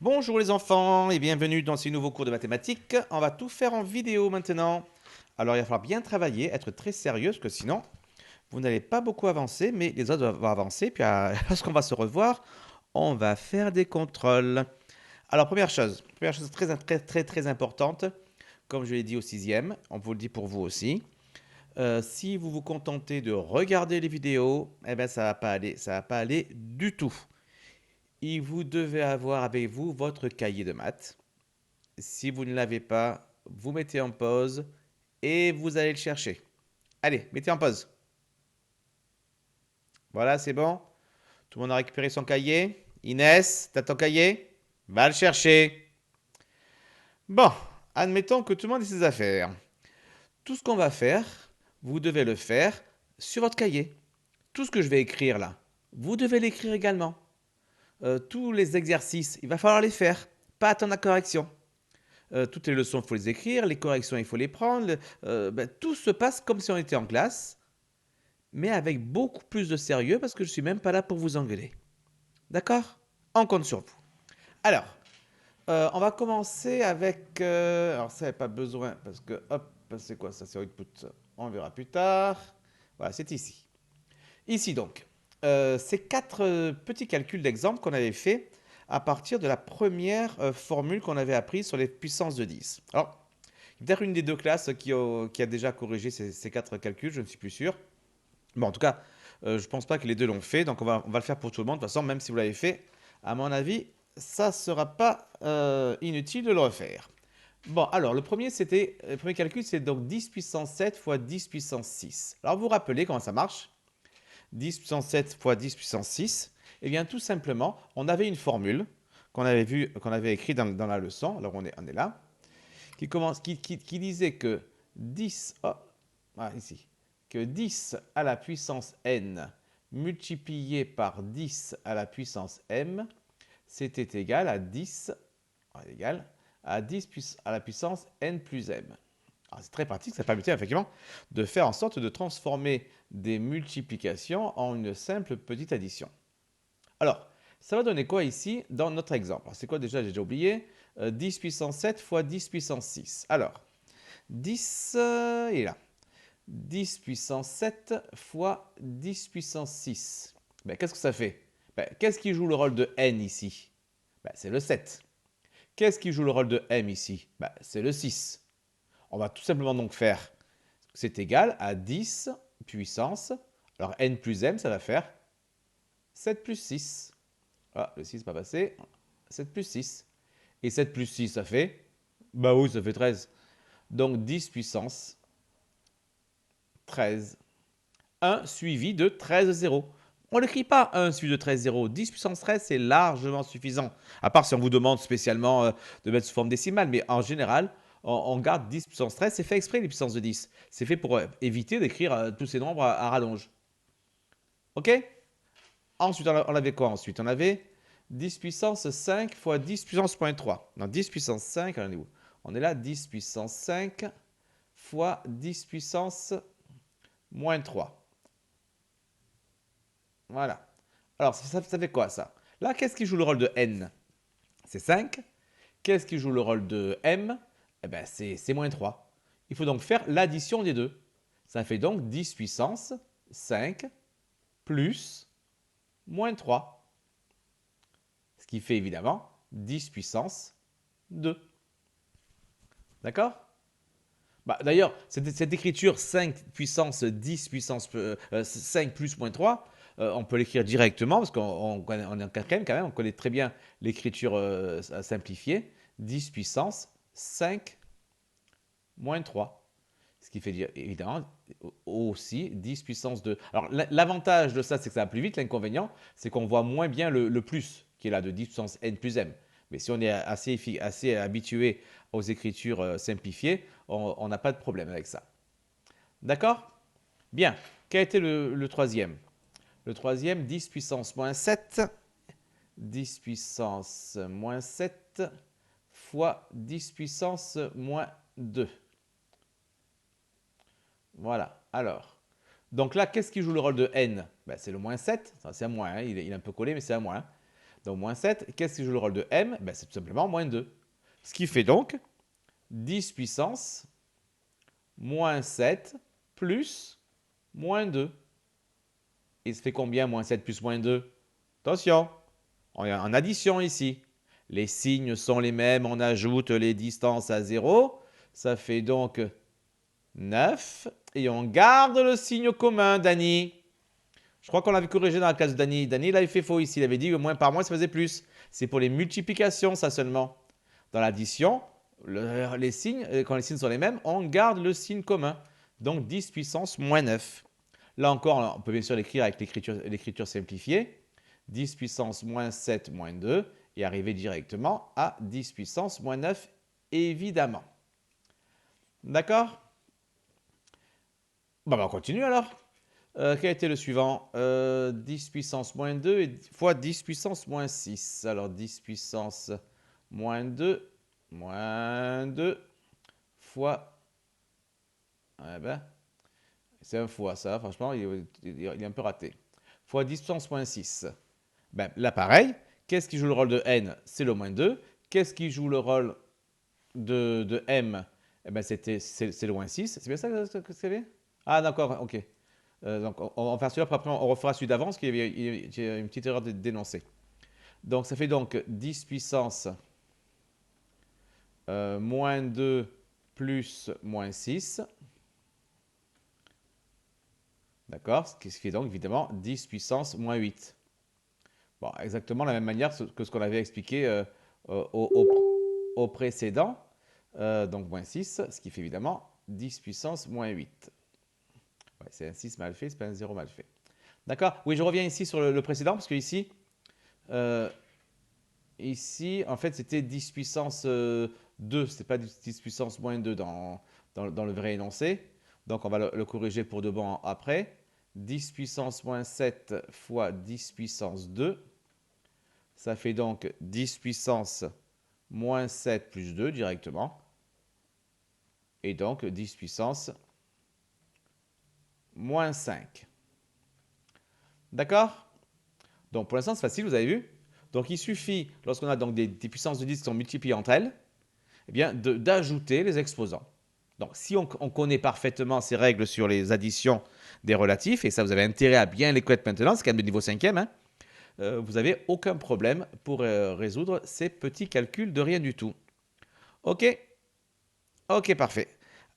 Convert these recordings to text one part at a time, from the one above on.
Bonjour les enfants et bienvenue dans ce nouveau cours de mathématiques. On va tout faire en vidéo maintenant. Alors il va falloir bien travailler, être très sérieux, parce que sinon vous n'allez pas beaucoup avancer, mais les autres vont avancer. Puis lorsqu'on va se revoir, on va faire des contrôles. Alors première chose très importante, comme je l'ai dit au sixième, on vous le dit pour vous aussi. Si vous vous contentez de regarder les vidéos, eh ben ça va pas aller du tout. Et vous devez avoir avec vous votre cahier de maths. Si vous ne l'avez pas, vous mettez en pause et vous allez le chercher. Allez, mettez en pause. Voilà, c'est bon. Tout le monde a récupéré son cahier. Inès, t'as ton cahier? Va le chercher. Bon, admettons que tout le monde ait ses affaires. Tout ce qu'on va faire, vous devez le faire sur votre cahier. Tout ce que je vais écrire là, vous devez l'écrire également. Tous les exercices, il va falloir les faire. Pas attendre la correction. Toutes les leçons, il faut les écrire, les corrections, il faut les prendre. Tout se passe comme si on était en classe, mais avec beaucoup plus de sérieux parce que je suis même pas là pour vous engueuler. D'accord? On compte sur vous. Alors, on va commencer avec. Alors, ça, n'a pas besoin parce que, hop, c'est quoi ça? C'est output. On verra plus tard. Voilà, c'est ici. Ici donc, ces quatre petits calculs d'exemple qu'on avait fait à partir de la première formule qu'on avait apprise sur les puissances de 10. Alors, peut-être une des deux classes qui a déjà corrigé ces quatre calculs, je ne suis plus sûr. Bon, en tout cas, je ne pense pas que les deux l'ont fait, donc on va le faire pour tout le monde. De toute façon, même si vous l'avez fait, à mon avis, ça ne sera pas inutile de le refaire. Bon, alors le premier calcul, c'est donc 10 puissance 7 fois 10 puissance 6. Alors vous vous rappelez comment ça marche? 10 puissance 7 fois 10 puissance 6. Eh bien, tout simplement, on avait une formule qu'on avait écrite dans la leçon. Alors on est là qui disait que 10, oh, ah, ici, que 10 à la puissance n multiplié par 10 à la puissance m, c'était égal à 10, égal à 10 à la puissance n plus m. C'est très pratique, ça permettait effectivement de faire en sorte de transformer des multiplications en une simple petite addition. Alors, ça va donner quoi ici dans notre exemple? C'est quoi déjà? J'ai déjà oublié. 10 puissance 7 fois 10 puissance 6. Alors, 10, il est là. 10 puissance 7 fois 10 puissance 6. Qu'est-ce que ça fait? Qu'est-ce qui joue le rôle de n ici? C'est le 7. Qu'est-ce qui joue le rôle de m ici? C'est le 6. On va tout simplement donc faire, c'est égal à 10 puissance, alors n plus m, ça va faire 7 plus 6. Ah, le 6 n'est pas passé. 7 plus 6. Et 7 plus 6, ça fait? Bah oui, ça fait 13. Donc 10 puissance 13. 1 suivi de 13 zéros. On n'écrit pas 1 suivi de 13 zéros. 10 puissance 13, c'est largement suffisant. À part si on vous demande spécialement de mettre sous forme décimale. Mais en général, on garde 10 puissance 13. C'est fait exprès, les puissances de 10. C'est fait pour éviter d'écrire tous ces nombres à rallonge. OK? Ensuite, on avait quoi ensuite? On avait 10 puissance 5 fois 10 puissance moins 3. Non, 10 puissance 5, on est où? On est là, 10 puissance 5 fois 10 puissance moins 3. Voilà. Alors, ça fait quoi ça? Là, qu'est-ce qui joue le rôle de n? C'est 5. Qu'est-ce qui joue le rôle de m? Eh bien, c'est moins 3. Il faut donc faire l'addition des deux. Ça fait donc 10 puissance 5 plus moins 3. Ce qui fait évidemment 10 puissance 2. D'accord? D'ailleurs, cette écriture 5 puissance 10 puissance 5 plus moins 3, on peut l'écrire directement parce qu'on est en quatrième quand même, on connaît très bien l'écriture simplifiée. 10 puissance 5 moins 3. Ce qui fait dire évidemment aussi 10 puissance 2. Alors l'avantage de ça, c'est que ça va plus vite. L'inconvénient, c'est qu'on voit moins bien le plus qui est là de 10 puissance n plus m. Mais si on est assez habitué aux écritures simplifiées, on n'a pas de problème avec ça. D'accord? Bien. Quel était le troisième? Le troisième, 10 puissance moins 7. 10 puissance moins 7 fois 10 puissance moins 2. Voilà. Alors, donc là, qu'est-ce qui joue le rôle de n? C'est le moins 7. C'est un moins, hein. Il est un peu collé, mais c'est un moins. Donc moins 7, qu'est-ce qui joue le rôle de m? Ben, c'est tout simplement moins 2. Ce qui fait donc 10 puissance moins 7 plus moins 2. Et ça fait combien moins 7 plus moins 2? Attention, on est en addition ici. Les signes sont les mêmes, on ajoute les distances à 0. Ça fait donc 9. Et on garde le signe commun, Dany. Je crois qu'on l'avait corrigé dans la classe de Dany. Dany, il avait fait faux ici. Il avait dit que moins par moins, ça faisait plus. C'est pour les multiplications, ça seulement. Dans l'addition, les signes, quand les signes sont les mêmes, on garde le signe commun. Donc 10 puissance moins 9. Là encore, on peut bien sûr l'écrire avec l'écriture simplifiée. 10 puissance moins 7 moins 2 et arriver directement à 10 puissance moins 9, évidemment. D'accord? Bon, ben on continue alors. Quel était le suivant? 10 puissance moins 2 fois 10 puissance moins 6. Alors 10 puissance moins 2 fois... Eh ben, c'est un fois ça, franchement, il est un peu raté. Fois 10 puissance moins 6. Ben, là, pareil, qu'est-ce qui joue le rôle de n? C'est le moins 2. Qu'est-ce qui joue le rôle de m? Eh ben, c'est le moins 6. C'est bien ça que c'est? Ah, d'accord, ok. Donc, on va faire celui-là, après on refera celui d'avant, parce qu'il y a une petite erreur d'énoncé. Donc, ça fait donc 10 puissance moins 2 plus moins 6. D'accord? Ce qui fait donc évidemment 10 puissance moins 8. Bon, exactement de la même manière que ce qu'on avait expliqué au précédent. Donc moins 6, ce qui fait évidemment 10 puissance moins 8. Ouais, c'est un 6 mal fait, c'est pas un 0 mal fait. D'accord? Oui, je reviens ici sur le précédent, parce que ici, en fait, c'était 10 puissance 2, c'était pas 10 puissance moins 2 dans le vrai énoncé. Donc, on va le corriger pour de bon après. 10 puissance moins 7 fois 10 puissance 2. Ça fait donc 10 puissance moins 7 plus 2 directement. Et donc 10 puissance moins 5. D'accord? Donc pour l'instant, c'est facile, vous avez vu? Donc il suffit, lorsqu'on a donc des puissances de 10 qui sont multipliées entre elles, eh bien, d'ajouter les exposants. Donc si on connaît parfaitement ces règles sur les additions des relatifs, et ça vous avez intérêt à bien les connaître maintenant, c'est quand même le niveau 5e, hein, vous n'avez aucun problème pour résoudre ces petits calculs de rien du tout. Ok? Ok, parfait.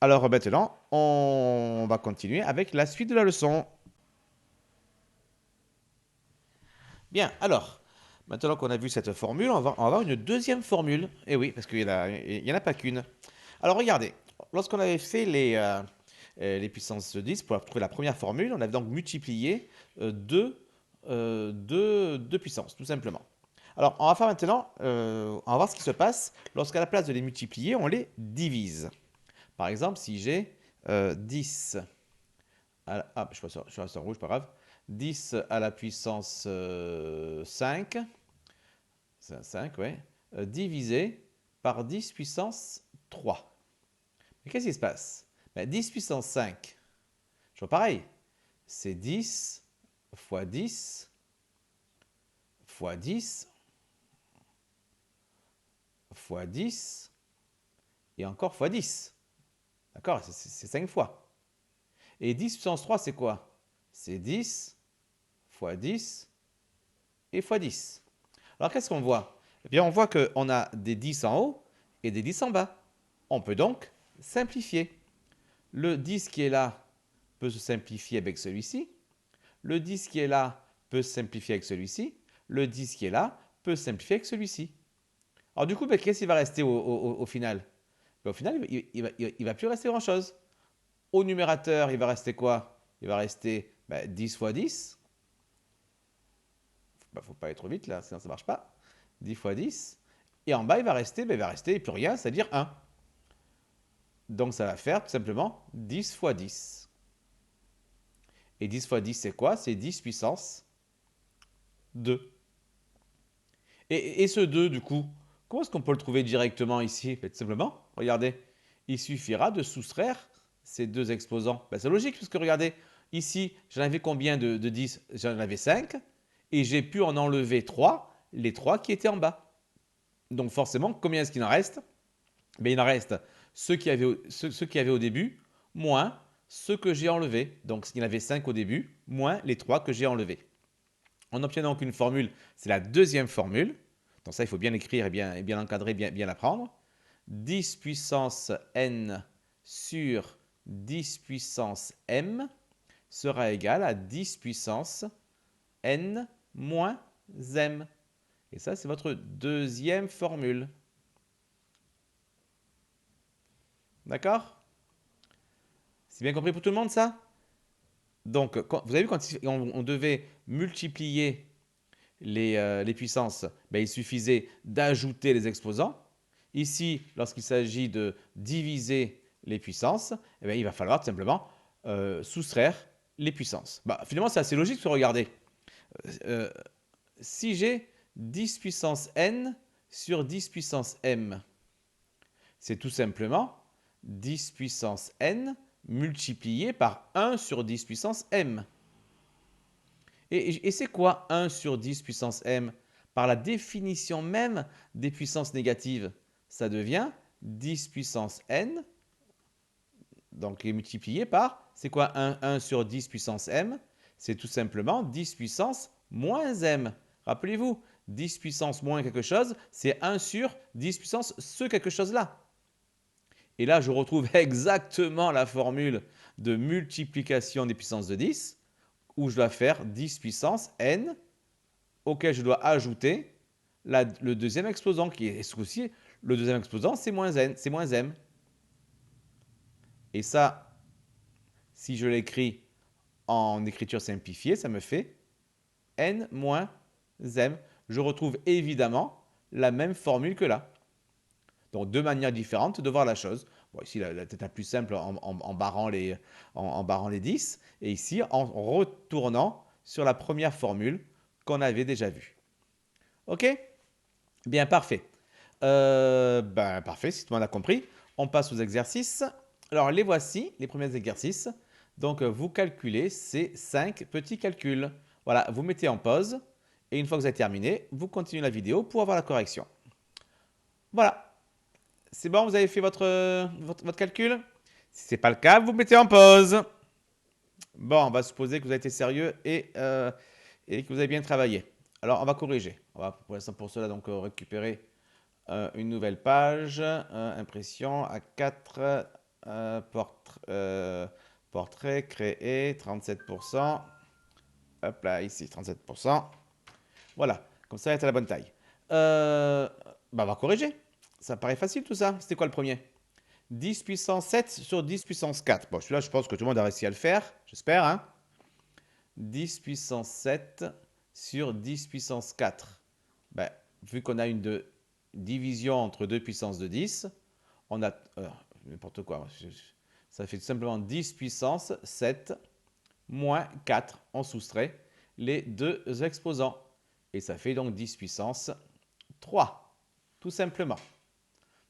Alors maintenant, on va continuer avec la suite de la leçon. Bien, alors, maintenant qu'on a vu cette formule, on va avoir une deuxième formule. Et oui, parce qu'il n'y en a pas qu'une. Alors regardez, lorsqu'on avait fait les puissances de 10 pour trouver la première formule, on avait donc multiplié deux puissances, tout simplement. Alors, on va faire maintenant, on va voir ce qui se passe lorsqu'à la place de les multiplier, on les divise. Par exemple, si j'ai 10 ah, je passe en rouge, pas grave. 10 à la puissance 5, 5, ouais, divisé par 10 puissance 3. Mais qu'est-ce qui se passe? Ben, 10 puissance 5, je vois pareil, c'est 10 fois 10 fois 10 fois 10 et encore fois 10. D'accord? C'est 5 fois. Et 10 puissance 3, c'est quoi? C'est 10 fois 10 et fois 10. Alors qu'est-ce qu'on voit? Eh bien, on voit qu'on a des 10 en haut et des 10 en bas. On peut donc simplifier. Le 10 qui est là peut se simplifier avec celui-ci. Le 10 qui est là peut se simplifier avec celui-ci. Le 10 qui est là peut se simplifier avec celui-ci. Alors du coup, ben, qu'est-ce qui va rester au final? Ben, au final, il ne va plus rester grand-chose. Au numérateur, il va rester quoi? Il va rester 10 fois 10. Il ne faut pas aller trop vite là, sinon ça ne marche pas. 10 fois 10. Et en bas, il va rester plus rien, c'est-à-dire 1. Donc ça va faire tout simplement 10 fois 10. Et 10 fois 10, c'est quoi? C'est 10 puissance 2. Et ce 2, du coup, comment est-ce qu'on peut le trouver directement ici? Tout simplement, regardez, il suffira de soustraire ces deux exposants. Ben, c'est logique, parce que regardez, ici, j'en avais combien de 10? J'en avais 5, et j'ai pu en enlever 3, les 3 qui étaient en bas. Donc forcément, combien est-ce qu'il en reste? Il en reste ceux qui avaient au début, moins ceux que j'ai enlevés. Donc il y en avait 5 au début, moins les 3 que j'ai enlevés. On obtient donc une formule, c'est la deuxième formule. Donc ça, il faut bien l'écrire et bien l'encadrer, bien l'apprendre. 10 puissance n sur 10 puissance m sera égal à 10 puissance n moins m. Et ça, c'est votre deuxième formule. D'accord? C'est bien compris pour tout le monde, ça? Donc, vous avez vu, quand on devait multiplier les puissances, il suffisait d'ajouter les exposants. Ici, lorsqu'il s'agit de diviser les puissances, il va falloir tout simplement soustraire les puissances. Finalement, c'est assez logique de regarder. Si j'ai 10 puissance n sur 10 puissance m, c'est tout simplement 10 puissance n multiplié par 1 sur 10 puissance m. Et c'est quoi 1 sur 10 puissance m? Par la définition même des puissances négatives, ça devient 10 puissance n, donc multiplié par, c'est quoi 1 sur 10 puissance m? C'est tout simplement 10 puissance moins m. Rappelez-vous, 10 puissance moins quelque chose, c'est 1 sur 10 puissance ce quelque chose-là. Et là, je retrouve exactement la formule de multiplication des puissances de 10, où je dois faire 10 puissance n, auquel je dois ajouter le deuxième exposant, qui est ce coup-ci, le deuxième exposant, c'est moins n, c'est moins m. Et ça, si je l'écris en écriture simplifiée, ça me fait n moins m. Je retrouve évidemment la même formule que là. Donc, deux manières différentes de voir la chose. Bon, ici, peut-être la plus simple en barrant les 10. Et ici, en retournant sur la première formule qu'on avait déjà vue. OK? Bien, parfait. Parfait, si tout le monde a compris. On passe aux exercices. Alors, les voici, les premiers exercices. Donc, vous calculez ces 5 petits calculs. Voilà, vous mettez en pause. Et une fois que vous avez terminé, vous continuez la vidéo pour avoir la correction. Voilà. C'est bon, vous avez fait votre calcul? Si ce n'est pas le cas, vous mettez en pause. Bon, on va supposer que vous avez été sérieux et que vous avez bien travaillé. Alors, on va corriger. On va pour cela donc récupérer une nouvelle page. Impression à 4, portrait créé, 37%. Hop là, ici, 37%. Voilà, comme ça, elle est à la bonne taille. On va corriger. Ça paraît facile tout ça. C'était quoi le premier? 10 puissance 7 sur 10 puissance 4. Bon, celui-là, je pense que tout le monde a réussi à le faire. J'espère, hein? 10 puissance 7 sur 10 puissance 4. Vu qu'on a une division entre deux puissances de 10, on a... n'importe quoi. Ça fait tout simplement 10 puissance 7 moins 4. On soustrait les deux exposants. Et ça fait donc 10 puissance 3. Tout simplement.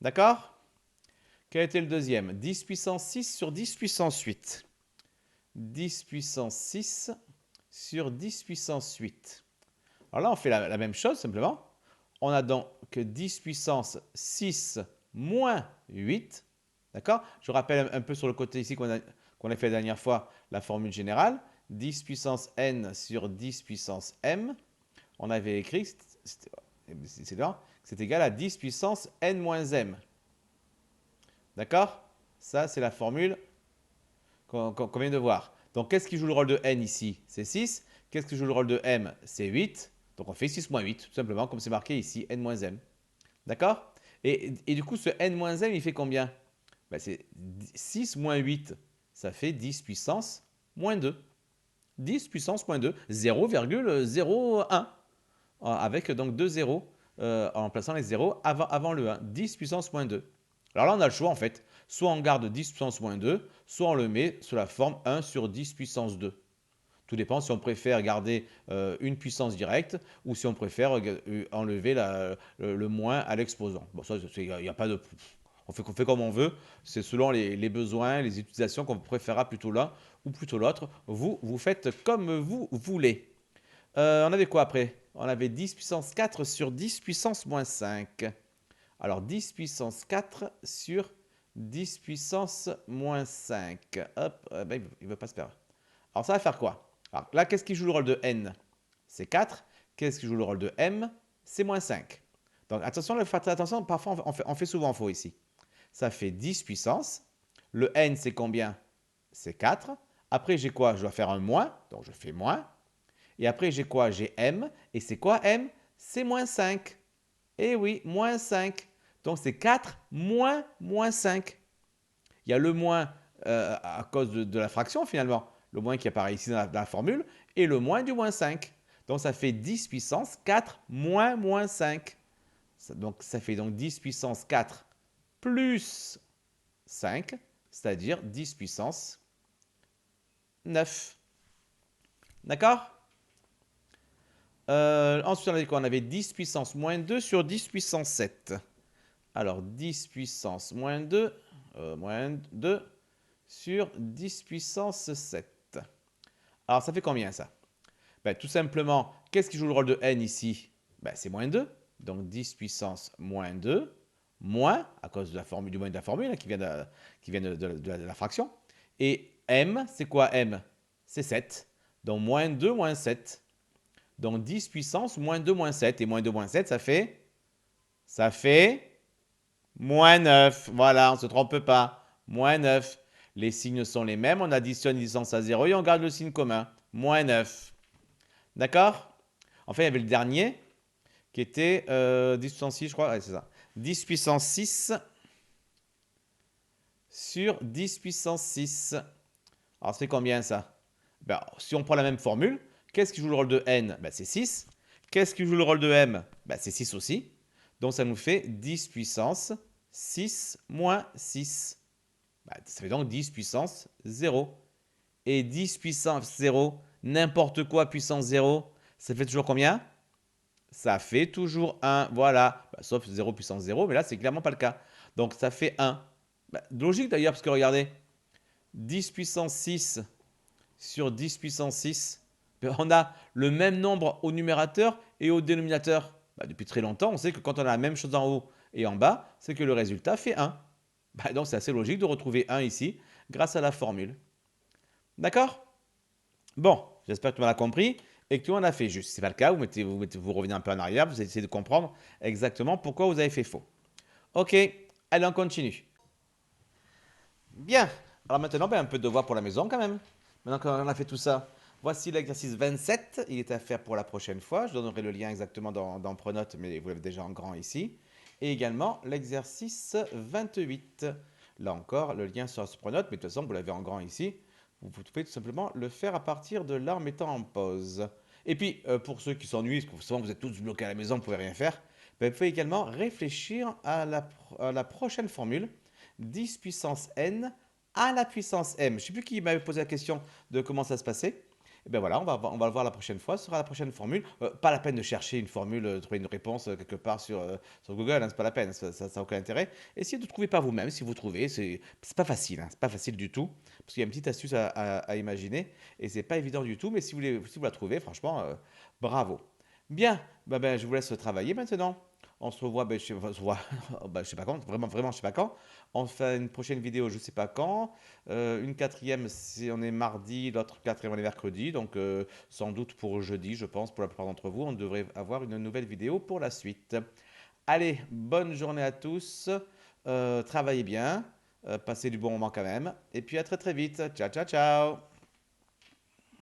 D'accord? Quel était le deuxième? 10 puissance 6 sur 10 puissance 8. 10 puissance 6 sur 10 puissance 8. Alors là, on fait la même chose simplement. On a donc 10 puissance 6 moins 8. D'accord? Je rappelle un peu sur le côté ici qu'on a fait la dernière fois la formule générale. 10 puissance n sur 10 puissance m. On avait écrit, c'est égal à 10 puissance n moins m. D'accord? Ça, c'est la formule qu'on vient de voir. Donc, qu'est-ce qui joue le rôle de n ici? C'est 6. Qu'est-ce qui joue le rôle de m? C'est 8. Donc, on fait 6 moins 8, tout simplement, comme c'est marqué ici, n moins m. D'accord? Et du coup, ce n moins m, il fait combien? C'est 6 moins 8, ça fait 10 puissance moins 2. 10 puissance moins 2, 0,01. Avec donc 2 zéros, en plaçant les zéros avant le 1. 10 puissance moins 2. Alors là, on a le choix en fait. Soit on garde 10 puissance moins 2, soit on le met sous la forme 1 sur 10 puissance 2. Tout dépend si on préfère garder une puissance directe ou si on préfère enlever le moins à l'exposant. Bon, ça, il n'y a pas de... On fait comme on veut. C'est selon les besoins, les utilisations qu'on préférera plutôt l'un ou plutôt l'autre. Vous faites comme vous voulez. On avait quoi après? On avait 10 puissance 4 sur 10 puissance moins 5. Alors 10 puissance 4 sur 10 puissance moins 5. Hop, ben, il ne veut pas se faire. Alors ça va faire quoi? Alors là, qu'est-ce qui joue le rôle de n? C'est 4. Qu'est-ce qui joue le rôle de m? C'est moins 5. Donc attention, attention, parfois on fait souvent faux ici. Ça fait 10 puissance. Le n, c'est combien? C'est 4. Après, j'ai quoi? Je dois faire un moins, donc je fais moins. Et après, j'ai quoi? J'ai m. Et c'est quoi m? C'est moins 5. Eh oui, moins 5. Donc c'est 4 moins 5. Il y a le moins à cause de la fraction finalement. Le moins qui apparaît ici dans la formule. Et le moins du moins 5. Donc ça fait 10 puissance 4 moins 5. Donc ça fait donc 10 puissance 4 plus 5. C'est-à-dire 10 puissance 9. D'accord? Ensuite, on avait quoi? On avait 10 puissance moins 2 sur 10 puissance 7. Alors, 10 puissance moins 2 sur 10 puissance 7. Alors, ça fait combien ça? Ben, tout simplement, qu'est-ce qui joue le rôle de n ici? Ben, c'est moins 2. Donc, 10 puissance moins 2, moins, à cause de la formule, du moins de la formule hein, qui vient de la fraction. Et m, c'est quoi m? C'est 7. Donc, moins 2 moins 7. Donc 10 puissance moins 2 moins 7. Et moins 2 moins 7, ça fait moins 9. Voilà, on ne se trompe pas. Moins 9. Les signes sont les mêmes. On additionne les distances à 0 et on garde le signe commun. Moins 9. D'accord? Enfin, il y avait le dernier qui était 10 puissance 6, je crois. Ouais, c'est ça. 10 puissance 6 sur 10 puissance 6. Alors, c'est combien ça? Ben, si on prend la même formule, qu'est-ce qui joue le rôle de n? Ben, c'est 6. Qu'est-ce qui joue le rôle de m? Ben, c'est 6 aussi. Donc ça nous fait 10 puissance 6 moins 6. Ben, ça fait donc 10 puissance 0. Et 10 puissance 0, n'importe quoi puissance 0, ça fait toujours combien? Ça fait toujours 1. Voilà. Ben, sauf 0 puissance 0, mais là, c'est clairement pas le cas. Donc ça fait 1. Ben, logique d'ailleurs, parce que regardez, 10 puissance 6 sur 10 puissance 6, on a le même nombre au numérateur et au dénominateur. Bah, depuis très longtemps, on sait que quand on a la même chose en haut et en bas, c'est que le résultat fait 1. Bah, donc c'est assez logique de retrouver 1 ici grâce à la formule. D'accord? Bon, j'espère que tu m'as compris et que tu en as fait juste. Si ce n'est pas le cas, vous revenez un peu en arrière, vous essayez de comprendre exactement pourquoi vous avez fait faux. Ok, allez, on continue. Bien. Alors maintenant, un peu de devoir pour la maison quand même. Maintenant qu'on a fait tout ça, voici l'exercice 27. Il est à faire pour la prochaine fois. Je donnerai le lien exactement dans Pronote, mais vous l'avez déjà en grand ici. Et également l'exercice 28. Là encore, le lien sera sur Pronote, mais de toute façon, vous l'avez en grand ici. Vous pouvez tout simplement le faire à partir de là en mettant en pause. Et puis, pour ceux qui s'ennuient, parce que souvent vous êtes tous bloqués à la maison, vous ne pouvez rien faire, vous pouvez également réfléchir à la prochaine formule. 10 puissance n à la puissance m. Je ne sais plus qui m'avait posé la question de comment ça se passait. Et bien voilà, on va le voir la prochaine fois. Ce sera la prochaine formule. Pas la peine de chercher une formule, de trouver une réponse quelque part sur Google. Hein, c'est pas la peine, ça n'a aucun intérêt. Essayez de trouver par vous-même si vous trouvez. C'est pas facile, hein, c'est pas facile du tout. Parce qu'il y a une petite astuce à imaginer. Et c'est pas évident du tout. Mais si vous la trouvez, franchement, bravo. Bien, je vous laisse travailler maintenant. On se revoit, je sais pas quand, vraiment, je sais pas quand. On fait une prochaine vidéo, je sais pas quand. Une quatrième, si on est mardi, l'autre quatrième, on est mercredi. Donc, sans doute pour jeudi, je pense, pour la plupart d'entre vous, on devrait avoir une nouvelle vidéo pour la suite. Allez, bonne journée à tous. Travaillez bien. Passez du bon moment quand même. Et puis à très très vite. Ciao, ciao, ciao.